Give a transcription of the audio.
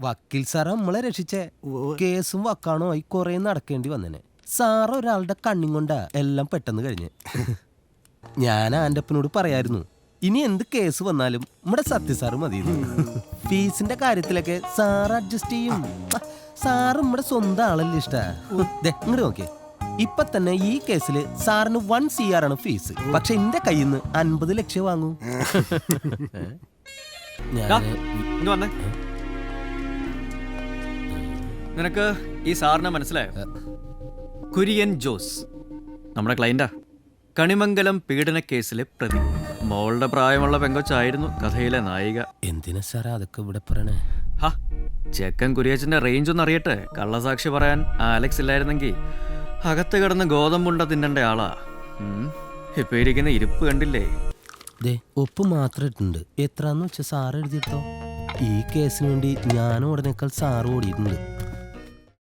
വക്കീൽ സാറ് നമ്മളെ രക്ഷിച്ചേ. കേസും വക്കാണോ ആയി കുറെ നടക്കേണ്ടി വന്നേനെ. സാറ് ഒരാളുടെ കണ്ണും കൊണ്ടാ എല്ലാം പെട്ടെന്ന് കഴിഞ്ഞ്. ഞാൻ ആൻ്റപ്പനോട് പറയായിരുന്നു, ഇനി എന്ത് കേസ് വന്നാലും നമ്മുടെ സത്യസാറ് മതി. ഫീസിന്റെ കാര്യത്തിലൊക്കെ സാറ് അഡ്ജസ്റ്റ് ചെയ്യും. സാറ് നമ്മുടെ സ്വന്തം ആളല്ലേ ഇഷ്ട. ഇങ്ങോട്ട് നോക്കിയേ, ഇപ്പൊ തന്നെ ഈ കേസിൽ സാറിന് 1 CR ആണ് ഫീസ്. പക്ഷെ എന്റെ കയ്യിൽ നിന്ന് 50 ലക്ഷം വാങ്ങൂ. നിനക്ക് ഈ സാറിനെ മനസ്സിലായോ? കുര്യൻ ജോസ് നമ്മുടെ ക്ലയന്റാ. കണിമംഗലം പീഡന കേസിലെ പ്രതി. മോളുടെ പ്രായമുള്ള പെങ്കൊച്ചായിരുന്നു കഥയിലെ നായിക. എന്തിനാ സാറേ അതൊക്കെ ഇവിടെ പറയണേ? ഹാ, ചെക്കൻ കുര്യച്ചന്റെ റേഞ്ച് ഒന്ന് അറിയട്ടെ. കള്ളസാക്ഷി പറയാൻ ആലക്സ് ഇല്ലായിരുന്നെങ്കിൽ അകത്ത് കിടന്ന് ഗോതമ്പുണ്ട തിന്നണ്ട ആളാ. ഇപ്പൊ ഇരിക്കുന്ന ഇരിപ്പ് കണ്ടില്ലേ? ഒപ്പ് മാത്രം ഇട്ടുണ്ട്. എത്രാന്ന് വെച്ചാൽ സാറ് എഴുതിയിട്ടോ. ഈ കേസിന് വേണ്ടി ഞാനും ഉടനേക്കാൾ സാറ് ഓടിയിട്ടുണ്ട്.